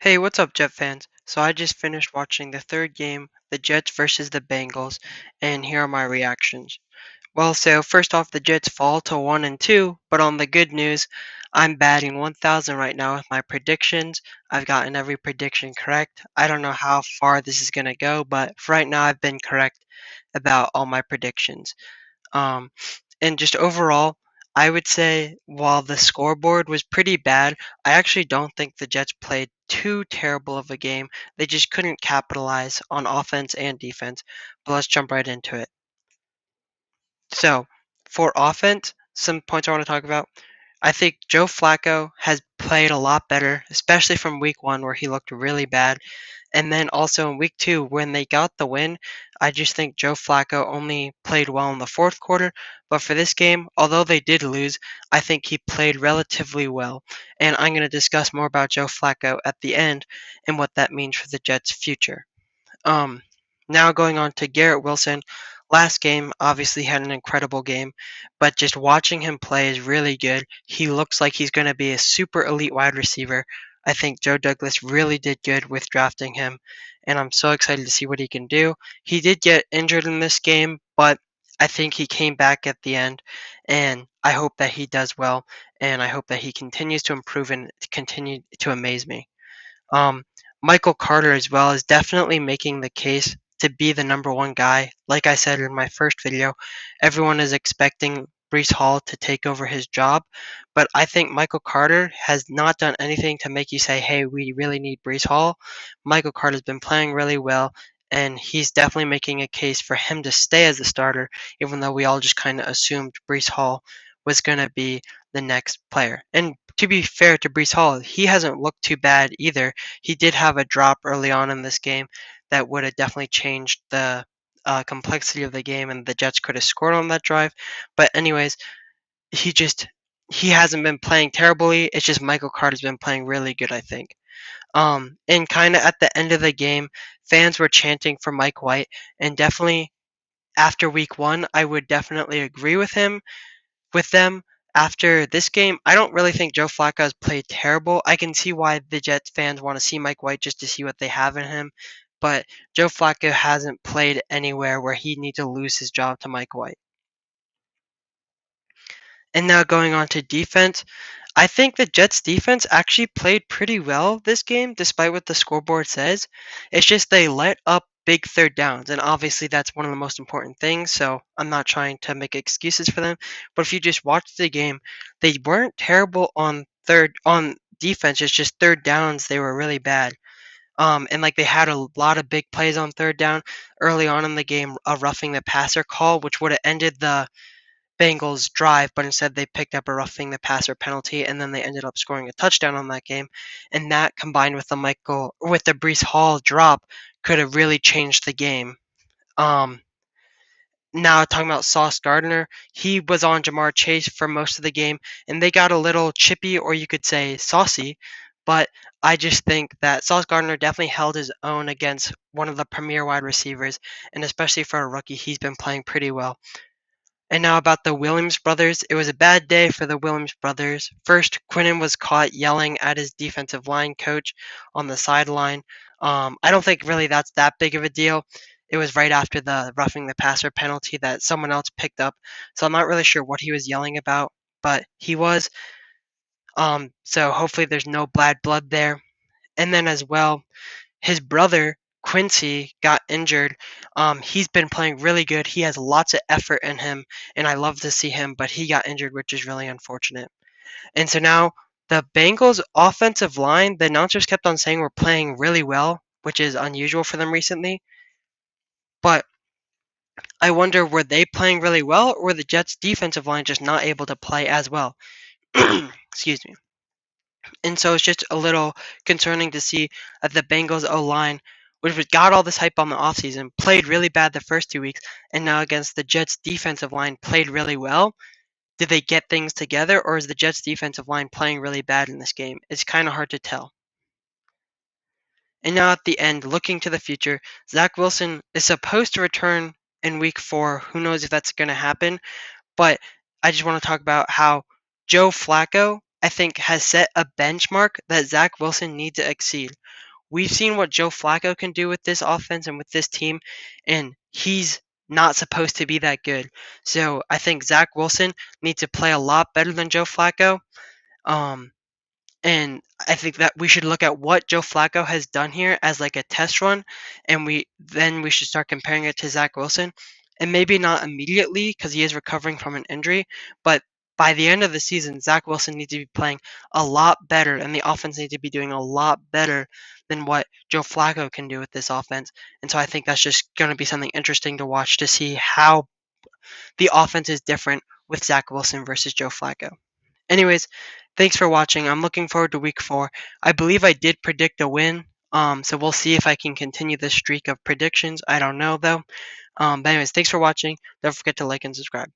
Hey, what's up, Jet fans? So I just finished watching the third game, the Jets versus the Bengals, and here are my reactions. Well, so first off, the Jets fall to 1-2, but on the good news, I'm batting 1,000 right now with my predictions. I've gotten every prediction correct. I don't know how far this is gonna go, but for right now, I've been correct about all my predictions. Um, and just overall, I would say while the scoreboard was pretty bad, I actually don't think the Jets played too terrible of a game. They just couldn't capitalize on offense and defense. But let's jump right into it. So, for offense, some points I want to talk about. I think Joe Flacco has played a lot better, especially from week one where he looked really bad. And then also in week two, when they got the win, I just think Joe Flacco only played well in the fourth quarter. But for this game, although they did lose, I think he played relatively well. And I'm going to discuss more about Joe Flacco at the end and what that means for the Jets' future. Um, Now going on to Garrett Wilson. Last game, obviously had an incredible game, but just watching him play is really good. He looks like he's going to be a super elite wide receiver. I think Joe Douglas really did good with drafting him, and I'm so excited to see what he can do. He did get injured in this game, but I think he came back at the end, and I hope that he does well, and I hope that he continues to improve and continue to amaze me. Um, Michael Carter as well is definitely making the case to be the number one guy. Like I said in my first video, everyone is expecting Brees Hall to take over his job, but I think Michael Carter has not done anything to make you say, hey, we really need Brees Hall. Michael Carter's been playing really well, and he's definitely making a case for him to stay as the starter, even though we all just kind of assumed Brees Hall was going to be the next player. And to be fair to Brees Hall, he hasn't looked too bad either. He did have a drop early on in this game that would have definitely changed the complexity of the game, and the Jets could have scored on that drive. But anyways, he just he hasn't been playing terribly. It's just Michael Carter's been playing really good, I think. And kind of at the end of the game, fans were chanting for Mike White, and definitely after week one, I would definitely agree with them after this game. I don't really think Joe Flacco has played terrible. I can see why the Jets fans want to see Mike White just to see what they have in him, but Joe Flacco hasn't played anywhere where he needs to lose his job to Mike White. And now going on to defense, I think the Jets defense actually played pretty well this game, despite what the scoreboard says. It's just they let up big third downs, and obviously that's one of the most important things. So I'm not trying to make excuses for them, but if you just watch the game, they weren't terrible on defense. It's just third downs they were really bad. And like they had a lot of big plays on third down early on in the game, a roughing the passer call, which would have ended the Bengals drive, but instead they picked up a roughing the passer penalty, and then they ended up scoring a touchdown on that game. And that combined with the Brees Hall drop could have really changed the game. Um, Now talking about Sauce Gardner, he was on Jamar Chase for most of the game, and they got a little chippy, or you could say saucy. But I just think that Sauce Gardner definitely held his own against one of the premier wide receivers, and especially for a rookie, he's been playing pretty well. And now about the Williams brothers. It was a bad day for the Williams brothers. First, Quinnen was caught yelling at his defensive line coach on the sideline. I don't think really that's that big of a deal. It was right after the roughing the passer penalty that someone else picked up. So I'm not really sure what he was yelling about, but he was. So hopefully there's no bad blood there. And then as well, his brother Quincy got injured. He's been playing really good. He has lots of effort in him, and I love to see him. But he got injured, which is really unfortunate. And so now the Bengals' offensive line, the announcers kept on saying we're playing really well, which is unusual for them recently. But I wonder, were they playing really well, or were the Jets' defensive line just not able to play as well? Excuse me. And so it's just a little concerning to see that the Bengals O line, got all this hype on the offseason, played really bad the first 2 weeks, and now against the Jets defensive line played really well. Did they get things together, or is the Jets defensive line playing really bad in this game? It's kind of hard to tell. And now at the end, looking to the future, Zach Wilson is supposed to return in week 4. Who knows if that's going to happen? But I just want to talk about how Joe Flacco I think, has set a benchmark that Zach Wilson needs to exceed. We've seen what Joe Flacco can do with this offense and with this team, and he's not supposed to be that good. So I think Zach Wilson needs to play a lot better than Joe Flacco. Um, and I think that we should look at what Joe Flacco has done here as like a test run, and we should start comparing it to Zach Wilson, and maybe not immediately because he is recovering from an injury, but by the end of the season, Zach Wilson needs to be playing a lot better, and the offense needs to be doing a lot better than what Joe Flacco can do with this offense. And so I think that's just going to be something interesting to watch to see how the offense is different with Zach Wilson versus Joe Flacco. Anyways, thanks for watching. I'm looking forward to week 4. I believe I did predict a win. So we'll see if I can continue this streak of predictions. I don't know though. But anyways, thanks for watching. Don't forget to like and subscribe.